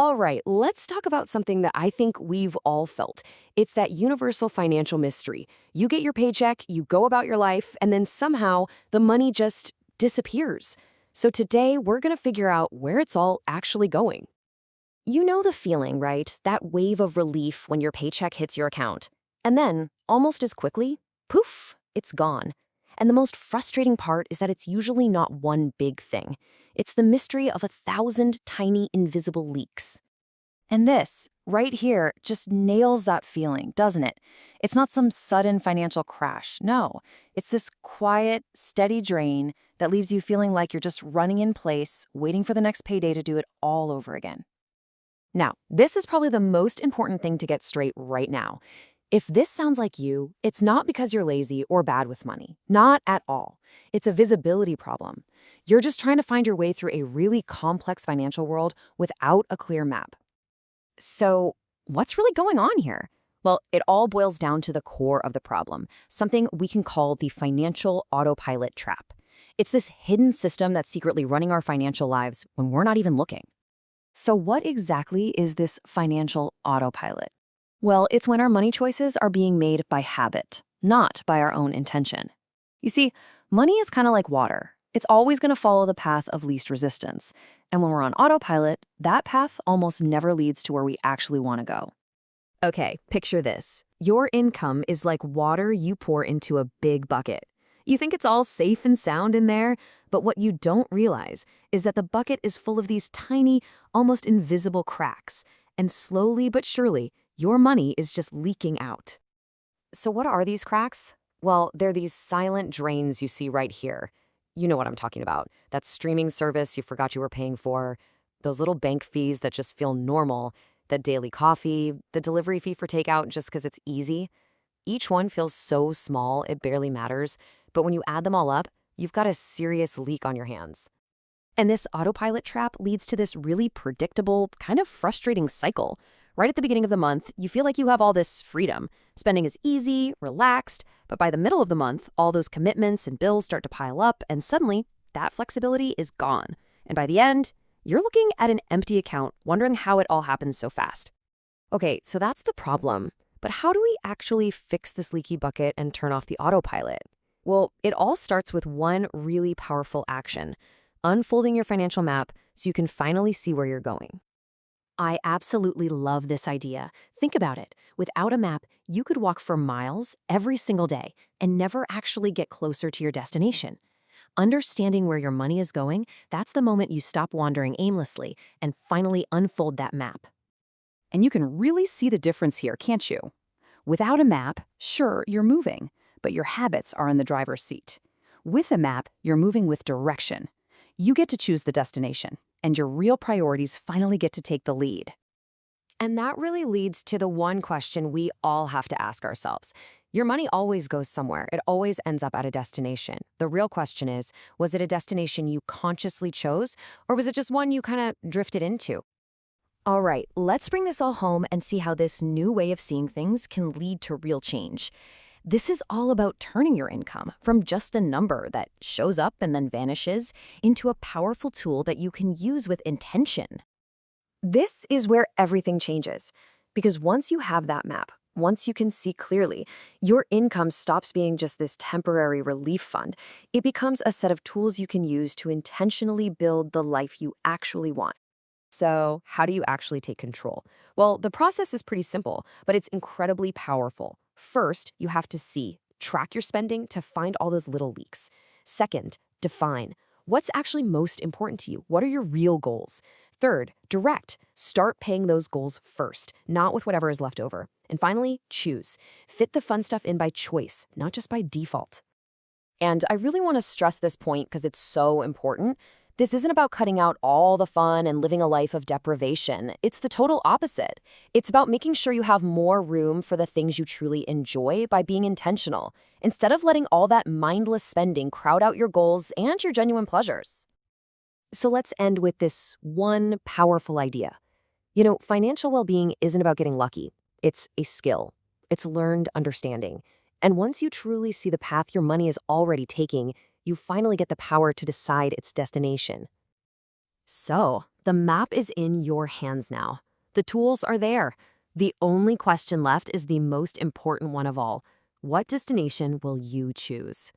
All right, let's talk about something that I think we've all felt. It's that universal financial mystery. You get your paycheck, you go about your life, and then somehow the money just disappears. So today, we're going to figure out where it's all actually going. You know the feeling, right? That wave of relief when your paycheck hits your account. And then, almost as quickly, poof, it's gone. And the most frustrating part is that it's usually not one big thing. It's the mystery of 1,000 tiny invisible leaks. And this, right here, just nails that feeling, doesn't it? It's not some sudden financial crash. No, it's this quiet, steady drain that leaves you feeling like you're just running in place, waiting for the next payday to do it all over again. Now, this is probably the most important thing to get straight right now. If this sounds like you, it's not because you're lazy or bad with money. Not at all. It's a visibility problem. You're just trying to find your way through a really complex financial world without a clear map. So, what's really going on here? Well, it all boils down to the core of the problem, something we can call the financial autopilot trap. It's this hidden system that's secretly running our financial lives when we're not even looking. So what exactly is this financial autopilot? Well, it's when our money choices are being made by habit, not by our own intention. You see, money is kind of like water. It's always going to follow the path of least resistance. And when we're on autopilot, that path almost never leads to where we actually want to go. Okay, picture this. Your income is like water you pour into a big bucket. You think it's all safe and sound in there, but what you don't realize is that the bucket is full of these tiny, almost invisible cracks, and slowly but surely, your money is just leaking out. So what are these cracks? Well, they're these silent drains you see right here. You know what I'm talking about. That streaming service you forgot you were paying for, those little bank fees that just feel normal, the daily coffee, the delivery fee for takeout just because it's easy. Each one feels so small, it barely matters. But when you add them all up, you've got a serious leak on your hands. And this autopilot trap leads to this really predictable, kind of frustrating cycle. Right at the beginning of the month, you feel like you have all this freedom. Spending is easy, relaxed, but by the middle of the month, all those commitments and bills start to pile up, and suddenly, that flexibility is gone. And by the end, you're looking at an empty account, wondering how it all happens so fast. Okay, so that's the problem. But how do we actually fix this leaky bucket and turn off the autopilot? Well, it all starts with one really powerful action, unfolding your financial map so you can finally see where you're going. I absolutely love this idea. Think about it. Without a map, you could walk for miles every single day and never actually get closer to your destination. Understanding where your money is going, that's the moment you stop wandering aimlessly and finally unfold that map. And you can really see the difference here, can't you? Without a map, sure, you're moving, but your habits are in the driver's seat. With a map, you're moving with direction. You get to choose the destination, and your real priorities finally get to take the lead. And that really leads to the one question we all have to ask ourselves. Your money always goes somewhere. It always ends up at a destination. The real question is, was it a destination you consciously chose, or was it just one you kind of drifted into? All right, let's bring this all home and see how this new way of seeing things can lead to real change. This is all about turning your income from just a number that shows up and then vanishes into a powerful tool that you can use with intention. This is where everything changes. Because once you have that map, once you can see clearly, your income stops being just this temporary relief fund. It becomes a set of tools you can use to intentionally build the life you actually want. So, how do you actually take control? Well, the process is pretty simple, but it's incredibly powerful. First, you have to track your spending to find all those little leaks. Second, define. What's actually most important to you? What are your real goals? Third, direct. Start paying those goals first, not with whatever is left over. And finally, choose. Fit the fun stuff in by choice, not just by default. And I really want to stress this point because it's so important. This isn't about cutting out all the fun and living a life of deprivation. It's the total opposite. It's about making sure you have more room for the things you truly enjoy by being intentional, instead of letting all that mindless spending crowd out your goals and your genuine pleasures. So let's end with this one powerful idea. You know, financial well-being isn't about getting lucky. It's a skill. It's learned understanding. And once you truly see the path your money is already taking, you finally get the power to decide its destination. So, the map is in your hands now. The tools are there. The only question left is the most important one of all. What destination will you choose?